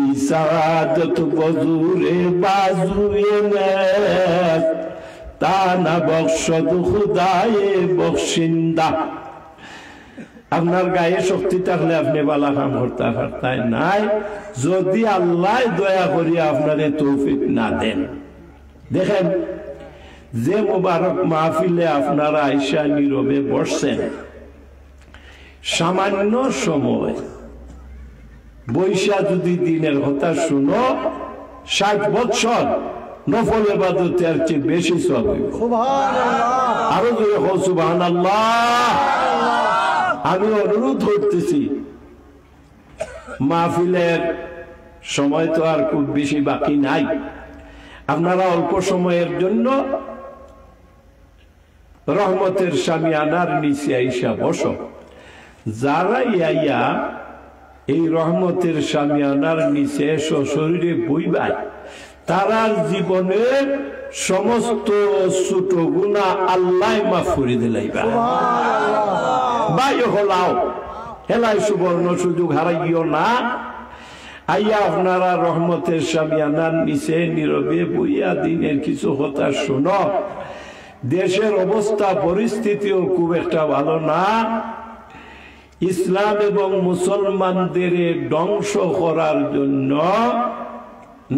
ইসাদত বজুরে বাজুয়ে নেক তানা বখশদ খুদায়ে বখশিন্দা। আপনার গায়ে শক্তি থাকলে আপনি বালা কাম করতে পারতেন নাই যদি আল্লাহ দয়া করি আপনারে তৌফিক না দেন। দেখেন যে মুবারক মাহফিলে আপনারা আইসা নীরবে বসছেন, সামান্য সময় বৈশা যদি দিনের কথা শুনো 60 বছর নফল ইবাদতে আর চেয়ে বেশি সওয়াব হইবে। সুবহানাল্লাহ, আরো জোরে বল সুবহানাল্লাহ। আমি অনুরোধ করতেছি, মাহফিলের সময় তো আর খুব বেশি বাকি নাই, আপনারা অল্প সময়ের জন্য রহমতের শামিয়ানার নিচে আইসা বসো। যারা ইয়া এই রহমতের শামিয়ানার নিচে শরীরে বইবাই, তারার জীবনের সমস্ত ছোট গুনাহ আল্লাহ মাফ করে দিলাইবা। ভাই হলাও হেলাই সুবর্ণ সুযোগ হারাইও না। আইয়া আপনারা রহমতের শামিয়ানার নিচে নীরবে বইয়া দিনের কিছু কথা শুনো। দেশের অবস্থা পরিস্থিতিও খুব একটা ভালো না। ইসলাম এবং মুসলমানদের ধ্বংস করার জন্য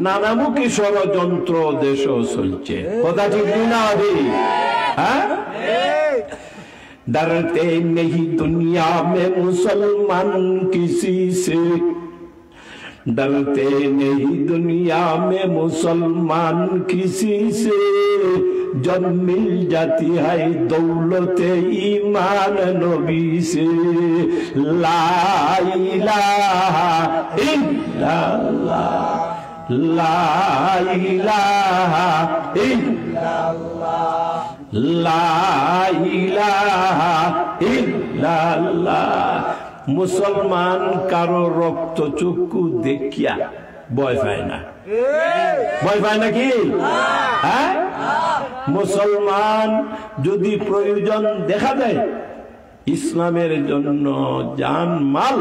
নানামুখী ষড়যন্ত্র দেশও চলছে, কথা ঠিক না? হ্যাঁ, डरते नहीं दुनिया में मुसलमान किसी से, डरते नहीं दुनिया में मुसलमान किसी से, जब मिल जाती है दौलत ईमान नबी से, ला इलाहा इल्लल्लाह, ला इलाहा इल्लल्लाह, ला इलाहा इल्लल्लाह। मुसलमान कारो रक्त चक्षु देखिया ভয় পায় না, ভয় পায় নাকি? হ্যাঁ, মুসলমান যদি প্রয়োজন দেখা দেয় ইসলামের জন্য জান মাল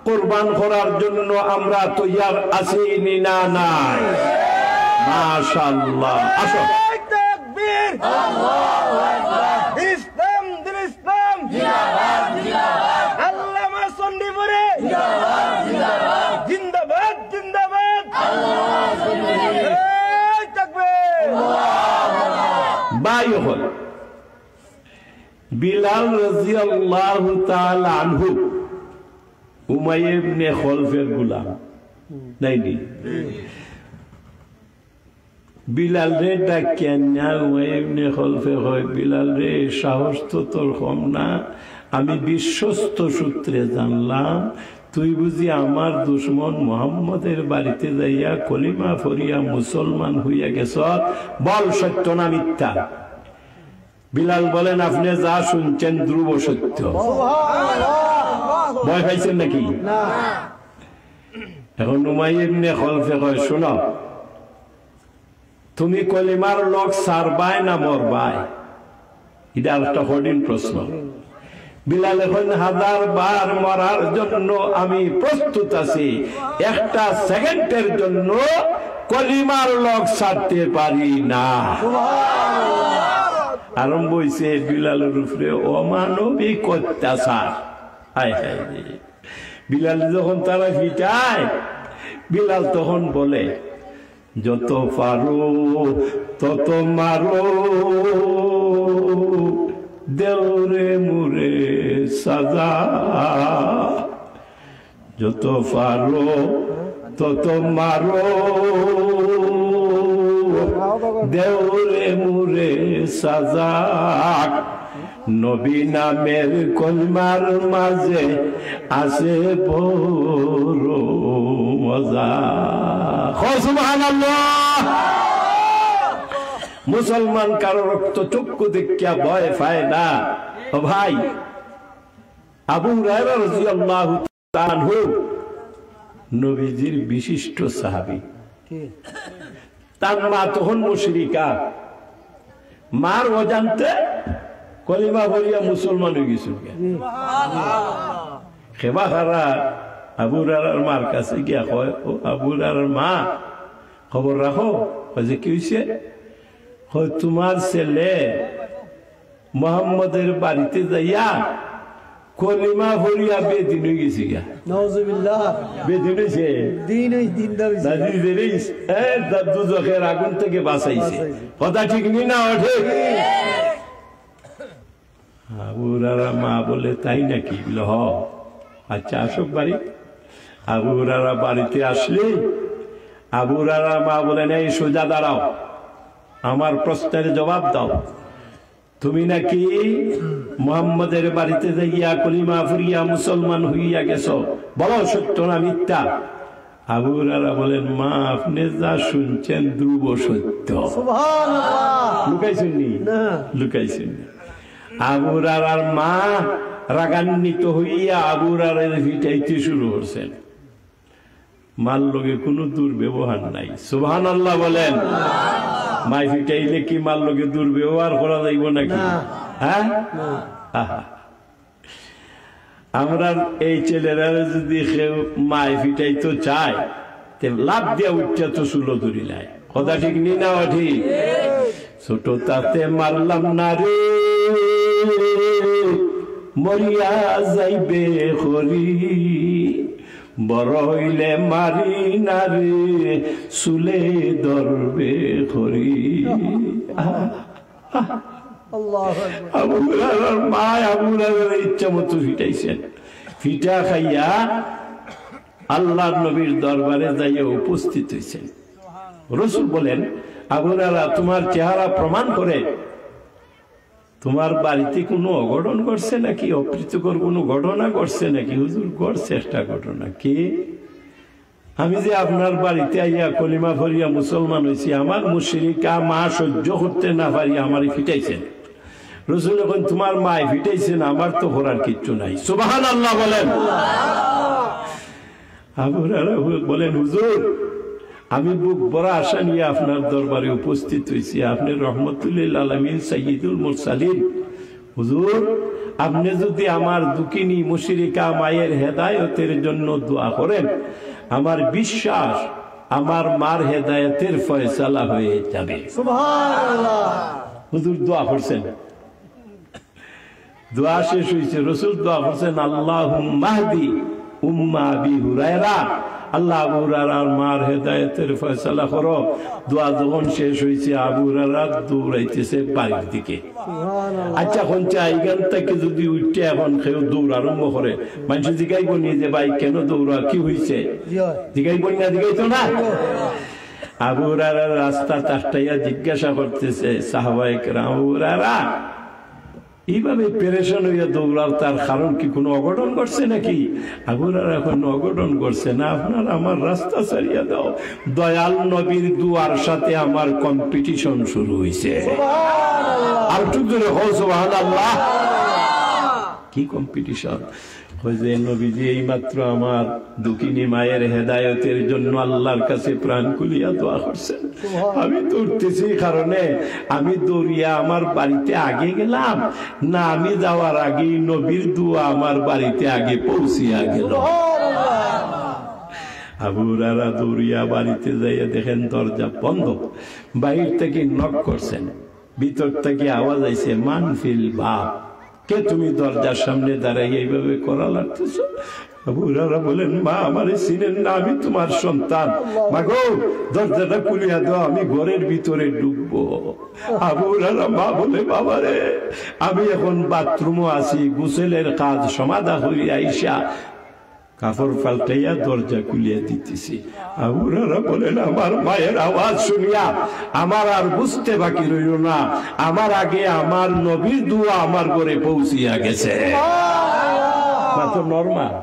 কোরবান করার জন্য আমরা তৈয়ার আছি না? নাই? মাশাআল্লাহ। আসো আল্লাহু আকবার, ইসলাম দিন ইসলাম জিন্দাবাদ জিন্দাবাদ, আল্লামা সন্ডিপুরে জিন্দাবাদ জিন্দাবাদ, জিন্দাবাদ জিন্দাবাদ, আল্লামা সন্ডিপুরে এই তাকবীর, আল্লাহু আকবার। ভাই হল বিলাল রাদিয়াল্লাহু তাআলা আনহু উমাইয়া ইবনে খলফের গোলাম নাইনি? বিলাল রে ডাকিয়া উমাইয়া খলফে হয়, বিলাল রে সাহস তো তোর কম না, আমি বিশ্বস্ত সূত্রে জানলাম তুই বুঝি আমার দুশ্মন মুহাম্মদের বাড়িতে যাইয়া কলিমা ফরিয়া মুসলমান হইয়া গেছ, বল সত্য না মিথ্যা? বিলাল বলেন আপনি যা শুনছেন ধ্রুব সত্য। ভয় পাইছেন নাকি? এখন উমাইয়া ইবনে খলফে কয় শোনো, তুমি কলিমার লোক সারবাই না মরবাই? এটা একটা কঠিন প্রশ্ন। বিলাল এখন 1000 বার মরার জন্য আমি প্রস্তুত আছি, একটা সেকেন্ডের জন্য কলিমার লোক ছাড়তে পারি না। আরম্ভ হয়েছে বিলালের উপরে অমানবিক অত্যাচার। বিলাল যখন তারা ফিটায়, বিলাল তখন বলে যত পারো তত মারো, দেওরে মুরে সাজা, যত পারো তত মারো, দেওরে মুরে সাজা, নবী নামের কলমার মাঝে আছে বড় মজা। সুবহানাল্লাহ। মুসলমান কারো রক্ত চক্ষু দেখিয়া ভয় পায় না। ও ভাই, আবু হুরায়রা রাদিয়াল্লাহু তাআলা আনহু নবীজির বিশিষ্ট সাহাবী। তার মা তখন মুশরিকা, মার অজান্তে কলিমা বলিয়া মুসলমান হয়ে গেছিল। খেবা খারা আবু হুরায়রার মার কাছে গিয়া কয়, ও আবু হুরায়রার মা, খবর রাখো। যে কি হয়েছে? তোমার ছেলে মুহাম্মদের বাড়িতে যাইয়া কলিমা ভরিয়া বেদিন হয়ে গেছি গা। নাউজুবিল্লাহ। বেদিন হয়েছে, দুজখের আগুন থেকে বাঁচাইছে। কথা ঠিক নি না? ঠিক। আবু হুরায়রা মা বলে, তাই নাকি? বলে হ। আচ্ছা আসুক বাড়ি। আবু হুরায়রা বাড়িতে আসলে আবু হুরায়রা মা বলেন, এই সোজা দাঁড়াও, আমার প্রশ্নের জবাব দাও। তুমি নাকি মুহাম্মদের বাড়িতে যাইয়া কলিমা ফুরিয়া মুসলমান হইয়া গেছো, বলো সত্য না মিথ্যা? আবু হুরায়রা বলেন, মা আপনি যা শুনছেন ধ্রুব সত্য। সুবহানাল্লাহ। লুকাইছেননি? না, লুকাইছেননি। আবু হুরায়রার মা রাগান্বিত হইয়া আবু হুরায়রার ভিটাইতে শুরু করছেন। মার লগে কোনো দুর্ব্যবহার নাই। সুবহানাল্লাহ বলেন। মাই ফিটাইলে কি মার লগে দুর্ব্যবহার করা যাইব নাকি? হ্যাঁ, আমরা এই ছেলেরা যদি কেউ মাই ফিটাইতে চায়, লাভ দিয়া উঠা তো চুলো ধরি নাই। কথা ঠিক নি না? ঠিক। ছোট তাতে মারলাম না রে, মরিয়া যাইবে হরি, বড় হইলে মারি না রে, চুলে ধরবে হরি। আবু হুরায়রার মা আবু হুরায়রার ইচ্ছা মতো ফিটাইছেন। ফিটা খাইয়া আল্লাহর নবীর দরবারে যাইয়া উপস্থিত হইছেন। রাসূল বলেন, আবু হুরায়রা, তোমার চেহারা প্রমাণ করে তোমার বাড়িতে কোনো অঘটন ঘটছে নাকি, অপ্রীতিকর কোনো ঘটনা ঘটছে নাকি? হুজুর, ঘটছে একটা ঘটনা। কি? আমি যে আপনার বাড়িতে আইয়া কলিমা ভরিয়া মুসলমান হয়েছি, আমার মুশরিকা মা সহ্য করতে না পারি আমারই ফিটাইছেন। রাসূল এখন, তোমার মায় ফিটাইছেন, আমার তো করার কিচ্ছু নাই। সুবহানাল্লাহ বলেন। আবু হুরায়রা বলেন, হুজুর, আমি বুক ভরা আশা নিয়ে আপনার দরবারে উপস্থিত হয়েছি। আপনি রহমতুল লিল আলামিন, সাইয়্যিদুল মুরসালিন। হুজুর, আপনি যদি আমার দুঃখিনী মুশরিকা মায়ের হেদায়েতের জন্য দোয়া করেন, আমার বিশ্বাস আমার মার হেদায়েতের ফয়সালা হয়ে যাবে। সুবহানাল্লাহ। হুজুর দোয়া করছেন, দোয়া শেষ হয়েছে, রাসূল দোয়া করছেন, আল্লাহুম্মা হদি উম্মা আবি হুরায়রা, আল্লাহ আবু হুরায়রার মার হেদায়েতের ফয়সালা করো। দোয়া যখন শেষ হয়েছে, আবু হুরায়রা দৌড়াইতেছে বাড়ির দিকে। আচ্ছা, কোন এইখান থেকে যদি উঠে এখন কেউ দৌড় আরম্ভ করে, মানুষ জিগাইব নিয়ে যে ভাই কেন দৌড়া, কি হয়েছে? জিগাইব না? জিগাইতো না? আবু হুরায়রা রাস্তা তাকাইয়া জিজ্ঞাসা করতেছে সাহাবায়ে কেরাম, আবু হুরায়রা এইভাবে পেরেশান হইয়া দৌড়াও, তার কারণ কি? কোনো অঘটন ঘটছে নাকি? আবু হুরায়রা এখন, অঘটন ঘটছে না, আপনার আমার রাস্তা ছাড়িয়া দাও, দয়াল নবীর দুয়ার সাথে আমার কম্পিটিশন শুরু হয়েছে। আর একটু জোরে হও সুবহানাল্লাহ। কি কম্পিটিশন? যে নবীজি এইমাত্র আমার দুঃখিনী মায়ের হেদায়েতের জন্য আল্লাহর কাছে প্রাণ খুলিয়া দোয়া করছেন, আমি দৌড়তেছি কারণে আমি দৌড়িয়া আমার বাড়িতে আগে গেলাম না, আমি যাওয়ার আগেই নবীর দোয়া আমার বাড়িতে আগে পৌঁছিয়া গেল। আবু হুরায়রা দৌড়িয়া বাড়িতে যাইয়া দেখেন দরজা বন্ধ। বাইর থেকে নক করছেন, ভিতর থেকে আওয়াজ আইছে, মানফিল বাপ, কে তুমি দরজার সামনে দাঁড়াই এইভাবে করা লাগতেছ? আবু হুরায়রা বলেন, মা আমারে চিনেন না, আমি তোমার সন্তান, মাগো দরজাটা খুলিয়া দাও, আমি ঘরের ভিতরে ঢুকবো। আবু হুরায়রা মা বলে, বাবারে আমি এখন বাথরুমও আছি, গোসলের কাজ সমাধা হইয়া আইসা কাপড় পাল্টাইয়া দরজা খুলিয়া দিতেছি। আবু হুরায়রা বলেন, আমার মায়ের আওয়াজ শুনিয়া আমার আর বুঝতে বাকি রইল না, আমার আগে আমার নবীর দোয়া আমার ঘরে পৌঁছিয়া গেছে। নরমাল।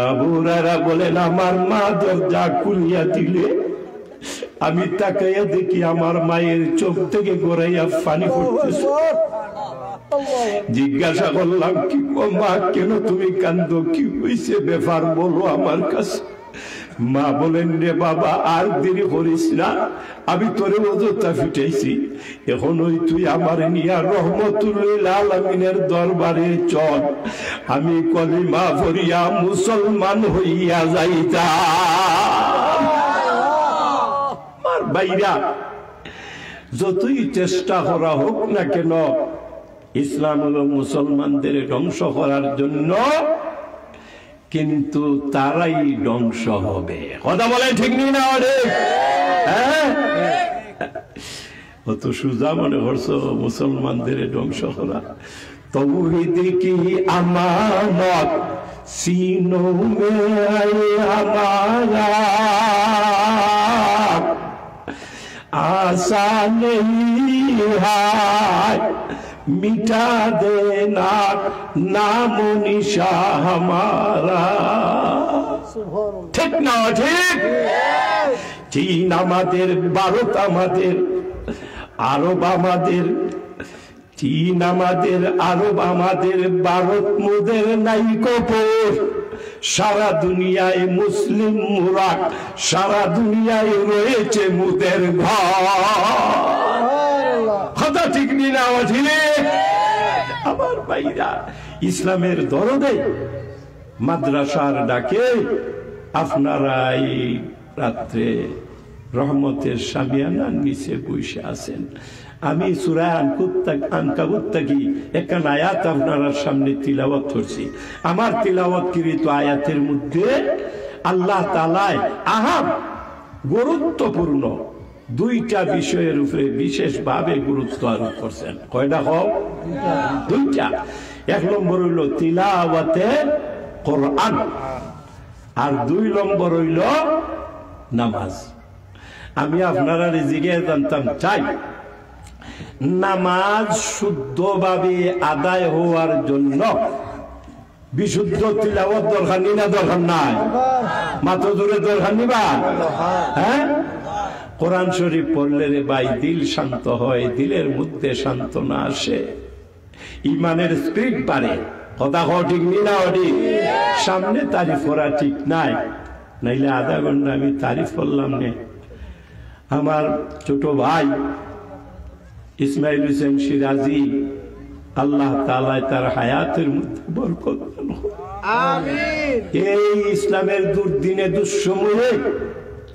আবু হুরায়রা বলেন, আমার মা দরজা খুলিয়া দিলে আমি তাকাইয়া দেখি আমার মায়ের চোখ থেকে গড়াইয়া পানি পড়তেছে। জিজ্ঞাসা করলাম, কি মা কেন তুমি কান্দো, কি হয়েছে ব্যাপার বলো আমার কাছে? মা বলেন রে বাবা আর দেরি করিস না, আমি তোরে অযথা ফিটাইছি, এখন ওই তুই আমার নিয়া রহমতুল্লিল আলামিনের দরবারে চল, আমি কলিমা পড়িয়া মুসলমান হইয়া যাইতাম। আমার ভাইরা, যতই চেষ্টা করা হোক না কেন ইসলাম হলো মুসলমানদের ধ্বংস করার জন্য, কিন্তু তারাই ধ্বংস হবে। কথা বলে ঠিক নেই না? হ্যাঁ, অত সুজা মনে করছো মুসলমানদের ধ্বংস করা? তৌহিদ কি আমানত सीनों में हमारा आशा नहीं है मिटा देना नामो निशा हमारा। ठीक ना? ठीक। चीन आमादेर, भारत आमादेर, आरब आमादेर, चीन आमादेर, आरब आमादेर, भारत मोদের नाइको पर সারা দুনিয়ায় মুসলিম মুরা, সারা দুনিয়ায় রয়েছে মুদের ঘর। কথা ঠিক না? আমার ভাইরা, ইসলামের দরদে মাদ্রাসার ডাকে আপনারা এই রাত্রে রহমতের সামিয়ানার নিচে বসে আছেন। আমি সূরা আনকাবুত থেকে একটা আয়াত আপনার সামনে তিলাওয়াত করছি। আমার তিলাওয়াতকৃত আয়াতের মধ্যে আল্লাহ তাআলা আহাম গুরুত্বপূর্ণ দুইটা বিষয়ের উপরে বিশেষভাবে গুরুত্ব আরোপ করছেন। কয়টা হোক? দুইটা। এক নম্বর হইল তিলাওয়াতে কোরআন, আর দুই নম্বর হইল নামাজ। আমি আপনারা রিজিকে জানতাম চাই, নামাজ শুদ্ধভাবে আদায় হওয়ার জন্য বিশুদ্ধ তিলাওয়াত দরকার না দরকার নাই? মাত্র দূরে দরকার নিবা? হ্যাঁ, কোরআন শরীফ পড়লে রে ভাই দিল শান্ত হয়, দিলের মধ্যে সান্ত্বনা আসে, ইমানের স্পিরিট বাড়ে। কথা কও ঠিক না? সামনে তারিফ করা ঠিক নাই, নাইলে আধা ঘন্টা আমি তারিফ করলাম না। আমার ছোট ভাই ইসমাইল হোসেন সিরাজি, আল্লাহ তাআলা তার হায়াতের মধ্যে বরকত দান করুন। আমিন। এই ইসলামের দুর্দিনে দুঃসময়ে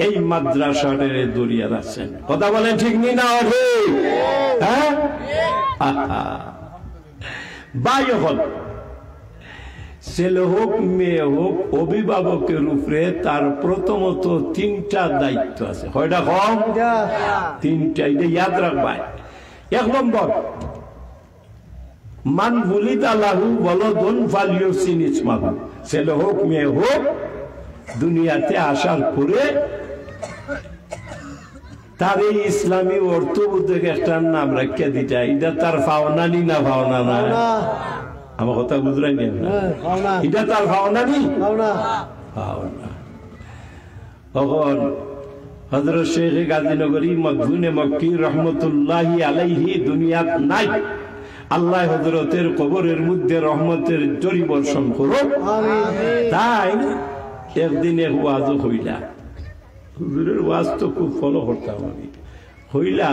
এই মাদ্রাসাটারে দরিয়া রাখছেন। কথা বলেন ঠিক না? হ্যাঁ, ভাই হল, ছেলে হোক মেয়ে হোক, অভিভাবকের উপরে তার প্রথমত তিনটা দায়িত্ব আছে। কয়টা কম? তিনটা। এটা ইয়াদ রাখবাই। এক নম্বর, মান বুলিদা লাহু ওয়ালাদুন ফালইউহসিন ইসমাহু। ছেলে হোক মেয়ে হোক, দুনিয়াতে আসার পরে তার এই ইসলামী অর্থবোধক একটা নাম রাখিয়া দিটা, এটা তার পাওনা নি না পাওনা না? আমার কথা বুঝলেন? এটা তার পাওনা নি পাওনা। তখন হযরত শেখ গাজীনগরী মখদুম মক্কি রহমতুল্লাহি আলাইহি দুনিয়াত নাই। আল্লাহ হযরতের কবরের মধ্যে রহমতের ঝড় বর্ষণ করুক। তাই একদিন এক ওয়াজ হইলা, হুজুরের ওয়াজ তো খুব ফলো করতাম আমি। হইলা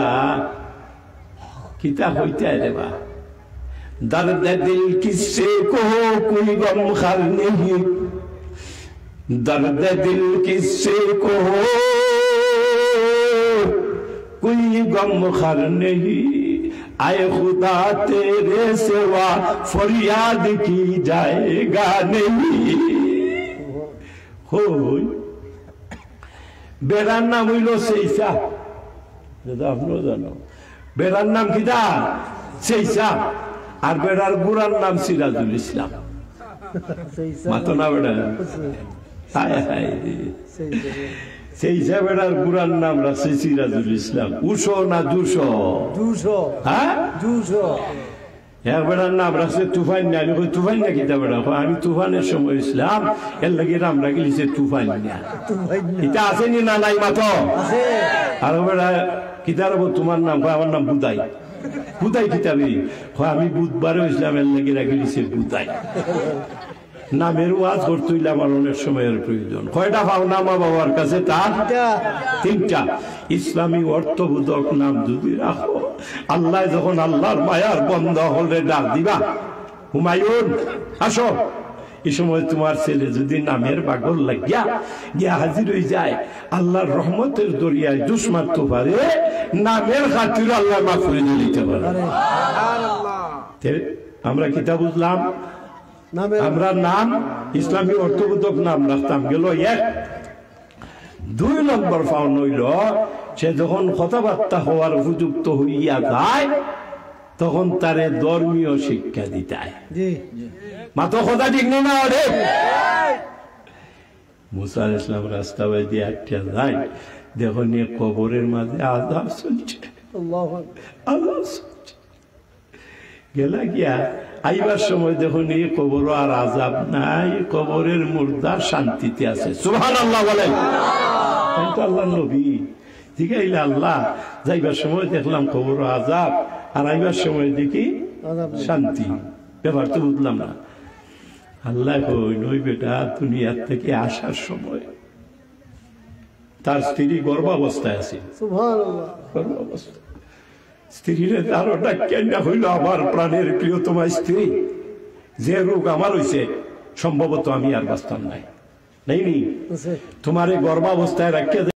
কিতা হইতে রে বা, दर्द दिल किससे को कोई गम खर नहीं, दर्द दिल किससे को कोई गम खर नहीं, आए खुदा तेरे सिवा फरियाद की जाएगा नहीं। हो बेरार नाम हইল সেইসা, দাদা আপনিও জানো বেরার নাম কিটা? সেইসা। আর বেড়ার গুড়ার নাম সিরাজুল ইসলাম। মাতো না বেড়া? সেই বেড়ার গুড়ার নাম রাখছে সিরাজুল ইসলাম। উশো না দুশো? হ্যাঁ, এক বেড়ার নাম রাখছে তুফান। আমি কই তুফান না কিতা বেড়া? আমি তুফানের সময় ইসলাম, এর লাগে নাম রাখিলিছে তুফান। এটা আসেনি না? নাই মাতো? আর বেড়া কিতা রাখবো তোমার নাম? আমার নাম বুদাই। বুদাই কিতাবি? আমি বুধবারে ইসলামের লেগে রাখি দিছে বুদাই। নামের ওয়াজ করতে হইলে আমার অনেক সময়ের প্রয়োজন। কয়টা পাওনা মা বাবার কাছে? তার তিনটা। ইসলামী অর্থবোধক নাম যদি রাখো, আল্লাহ যখন আল্লাহর মায়ার বন্ধ হলে ডাক দিবা, হুমায়ুন আসো, এই সময় তোমার ছেলে যদি নামের পাগল লাগিয়া গিয়া হাজির হয়ে যায়, আল্লাহর রহমতের দরিয়ায় জুস মারতে পারে, নামের খাতির আল্লাহ মাফ করে দিতে পারে। আমরা কিতা বুঝলাম? আমরা নাম ইসলামী অর্থবোধক নাম রাখতাম গেল এক। 2 নম্বর পাওন হইল, সে যখন কথাবার্তা হওয়ার উপযুক্ত হইয়া যায় তখন তারে ধর্মীয় শিক্ষা দিতায়। মাত্র কথা ঠিক নেই না? মুসা আলাইহিস সালাম রাস্তা দিয়ে একটা যায়, দেখো নিয়ে কবরের মাঝে আযাব চলছে, আযাব চলছে। গেলা গিয়া আইবার সময় দেখুন এই কবর আর আযাব নাই, কবরের মুর্দা শান্তিতে আছে। সুবহানাল্লাহ বলেন। তাই তো আল্লাহ নবী জিগাইলে আল্লাহ, যাইবার সময় দেখলাম কবর আযাব, আর আইবার সময় দেখি শান্তি। ব্যাপার তো বুঝলাম না। আল্লাহ কই নই বেটা, দুনিয়ার থেকে আসার সময় তার স্ত্রী গর্ভাবস্থায় আছে। সুবহানাল্লাহ। গর্ভাবস্থা স্ত্রীরে তারও ডাক্তার হইল, আমার প্রাণের প্রিয়তমা স্ত্রী, যে রোগ আমার হইছে সম্ভবত আমি আর বাঁচতাম নাই, তোমার এই গর্ভাবস্থায় রাখিয়া